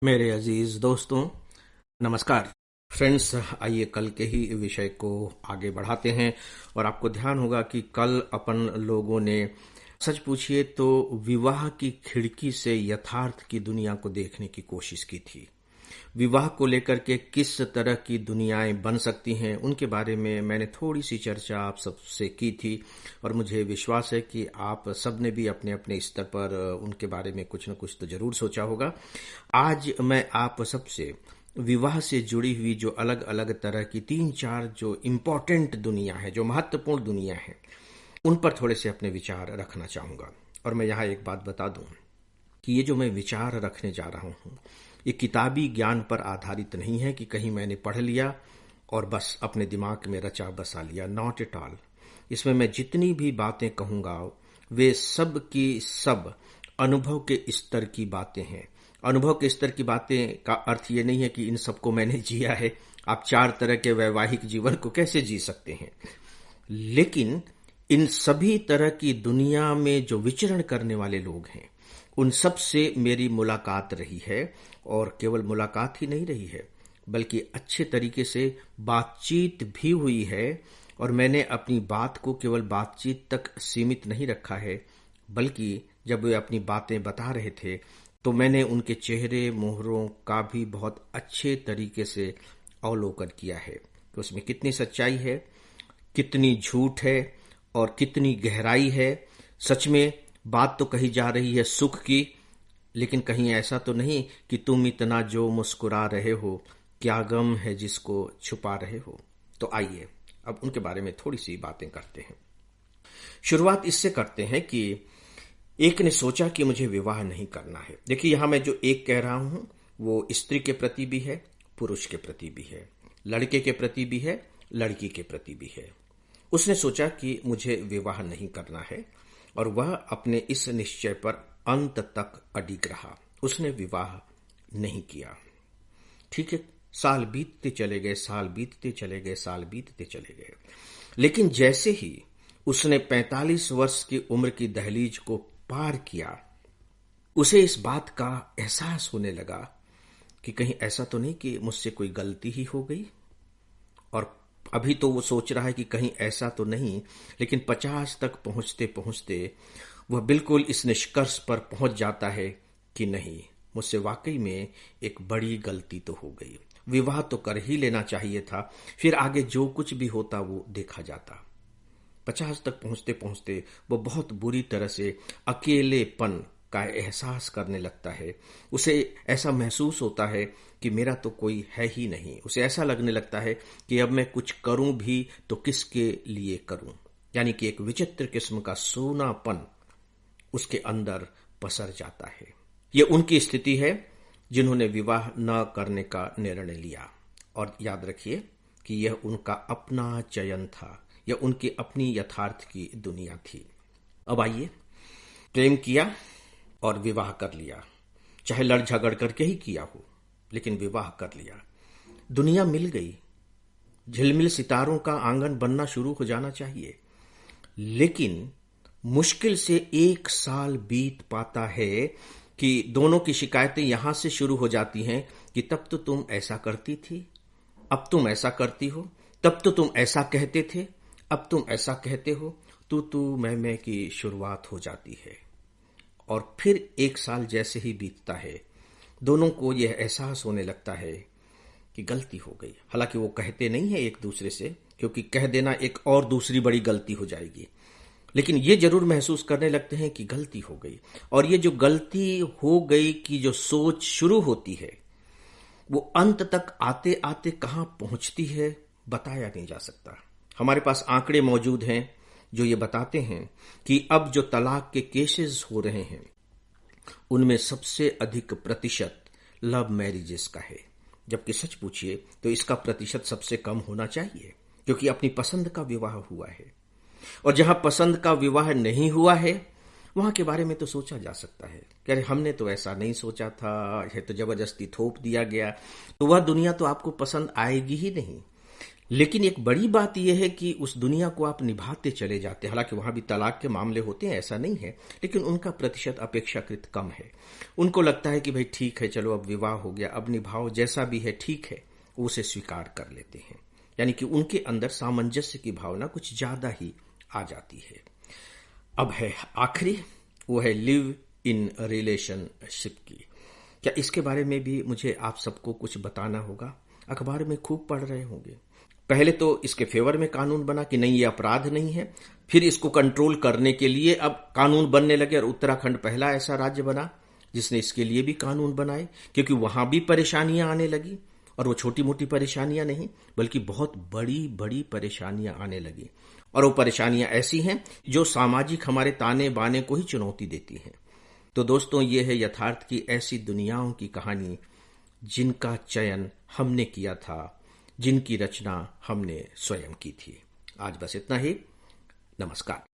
मेरे अजीज दोस्तों, नमस्कार। फ्रेंड्स, आइए कल के ही विषय को आगे बढ़ाते हैं। और आपको ध्यान होगा कि कल अपन लोगों ने सच पूछिए तो विवाह की खिड़की से यथार्थ की दुनिया को देखने की कोशिश की थी। विवाह को लेकर के किस तरह की दुनियाएं बन सकती हैं, उनके बारे में मैंने थोड़ी सी चर्चा आप सबसे की थी। और मुझे विश्वास है कि आप सबने भी अपने अपने स्तर पर उनके बारे में कुछ न कुछ तो जरूर सोचा होगा। आज मैं आप सबसे विवाह से जुड़ी हुई जो अलग अलग तरह की तीन चार जो इम्पोर्टेंट दुनिया है, जो महत्वपूर्ण दुनिया है, उन पर थोड़े से अपने विचार रखना चाहूंगा। और मैं यहाँ एक बात बता दूं कि ये जो मैं विचार रखने जा रहा हूँ, ये किताबी ज्ञान पर आधारित नहीं है कि कहीं मैंने पढ़ लिया और बस अपने दिमाग में रचा बसा लिया। Not at all. इसमें मैं जितनी भी बातें कहूंगा वे सब की सब अनुभव के स्तर की बातें हैं। अनुभव के स्तर की बातें का अर्थ ये नहीं है कि इन सबको मैंने जिया है। आप चार तरह के वैवाहिक जीवन को कैसे जी सकते हैं, लेकिन इन सभी तरह की दुनिया में जो विचरण करने वाले लोग हैं, उन सब से मेरी मुलाकात रही है। और केवल मुलाकात ही नहीं रही है, बल्कि अच्छे तरीके से बातचीत भी हुई है। और मैंने अपनी बात को केवल बातचीत तक सीमित नहीं रखा है, बल्कि जब वे अपनी बातें बता रहे थे तो मैंने उनके चेहरे मोहरों का भी बहुत अच्छे तरीके से अवलोकन किया है कि उसमें कितनी सच्चाई है, कितनी झूठ है और कितनी गहराई है। सच में बात तो कही जा रही है सुख की, लेकिन कहीं ऐसा तो नहीं कि तुम इतना जो मुस्कुरा रहे हो, क्या गम है जिसको छुपा रहे हो। तो आइए अब उनके बारे में थोड़ी सी बातें करते हैं। शुरुआत इससे करते हैं कि एक ने सोचा कि मुझे विवाह नहीं करना है। देखिए, यहां मैं जो एक कह रहा हूं वो स्त्री के प्रति भी है, पुरुष के प्रति भी है, लड़के के प्रति भी है, लड़की के प्रति भी है। उसने सोचा कि मुझे विवाह नहीं करना है और वह अपने इस निश्चय पर अंत तक अडिग रहा। उसने विवाह नहीं किया। ठीक है, साल बीतते चले गए, साल बीतते चले गए, साल बीतते चले गए। लेकिन जैसे ही उसने 45 वर्ष की उम्र की दहलीज को पार किया, उसे इस बात का एहसास होने लगा कि कहीं ऐसा तो नहीं कि मुझसे कोई गलती ही हो गई। और अभी तो वो सोच रहा है कि कहीं ऐसा तो नहीं, लेकिन 50 तक पहुंचते पहुंचते वह बिल्कुल इस निष्कर्ष पर पहुंच जाता है कि नहीं, मुझसे वाकई में एक बड़ी गलती तो हो गई। विवाह तो कर ही लेना चाहिए था, फिर आगे जो कुछ भी होता वो देखा जाता। 50 तक पहुंचते पहुंचते वो बहुत बुरी तरह से अकेलेपन का एहसास करने लगता है। उसे ऐसा महसूस होता है कि मेरा तो कोई है ही नहीं। उसे ऐसा लगने लगता है कि अब मैं कुछ करूं भी तो किसके लिए करूं। यानी कि एक विचित्र किस्म का सूनापन उसके अंदर पसर जाता है। ये उनकी स्थिति है जिन्होंने विवाह न करने का निर्णय लिया। और याद रखिए कि यह उनका अपना चयन था, यह उनकी अपनी यथार्थ की दुनिया थी। अब आइए, प्रेम किया और विवाह कर लिया, चाहे लड़ झगड़ करके ही किया हो, लेकिन विवाह कर लिया। दुनिया मिल गई, झिलमिल सितारों का आंगन बनना शुरू हो जाना चाहिए। लेकिन मुश्किल से 1 साल बीत पाता है कि दोनों की शिकायतें यहां से शुरू हो जाती हैं कि तब तो तुम ऐसा करती थी, अब तुम ऐसा करती हो, तब तो तुम ऐसा कहते थे, अब तुम ऐसा कहते हो। तू मैं की शुरुआत हो जाती है। और फिर 1 साल जैसे ही बीतता है, दोनों को यह एहसास होने लगता है कि गलती हो गई। हालांकि वो कहते नहीं है एक दूसरे से, क्योंकि कह देना एक और दूसरी बड़ी गलती हो जाएगी, लेकिन ये जरूर महसूस करने लगते हैं कि गलती हो गई। और ये जो गलती हो गई की जो सोच शुरू होती है, वो अंत तक आते आते कहां पहुंचती है बताया नहीं जा सकता। हमारे पास आंकड़े मौजूद हैं जो ये बताते हैं कि अब जो तलाक के केसेस हो रहे हैं, उनमें सबसे अधिक प्रतिशत लव मैरिजेस का है। जबकि सच पूछिए तो इसका प्रतिशत सबसे कम होना चाहिए, क्योंकि अपनी पसंद का विवाह हुआ है। और जहां पसंद का विवाह नहीं हुआ है, वहां के बारे में तो सोचा जा सकता है कि अरे हमने तो ऐसा नहीं सोचा था, यह तो जबरदस्ती थोप दिया गया। तो वह दुनिया तो आपको पसंद आएगी ही नहीं। लेकिन एक बड़ी बात यह है कि उस दुनिया को आप निभाते चले जाते हैं। हालांकि वहां भी तलाक के मामले होते हैं, ऐसा नहीं है, लेकिन उनका प्रतिशत अपेक्षाकृत कम है। उनको लगता है कि भाई ठीक है, चलो अब विवाह हो गया, अब निभाओ, जैसा भी है ठीक है, वो उसे स्वीकार कर लेते हैं। यानी कि उनके अंदर सामंजस्य की भावना कुछ ज्यादा ही आ जाती है। अब है आखिरी, वो है लिव इन रिलेशनशिप की। क्या इसके बारे में भी मुझे आप सबको कुछ बताना होगा? अखबार में खूब पढ़ रहे होंगे। पहले तो इसके फेवर में कानून बना कि नहीं, ये अपराध नहीं है। फिर इसको कंट्रोल करने के लिए अब कानून बनने लगे और उत्तराखंड पहला ऐसा राज्य बना जिसने इसके लिए भी कानून बनाए, क्योंकि वहां भी परेशानियां आने लगी, और वो छोटी मोटी परेशानियां नहीं बल्कि बहुत बड़ी बड़ी परेशानियां आने लगी। और वो परेशानियां ऐसी हैं जो सामाजिक हमारे ताने बाने को ही चुनौती देती हैं। तो दोस्तों, ये है यथार्थ की ऐसी दुनियाओं की कहानी जिनका चयन हमने किया था, जिनकी रचना हमने स्वयं की थी। आज बस इतना ही। नमस्कार।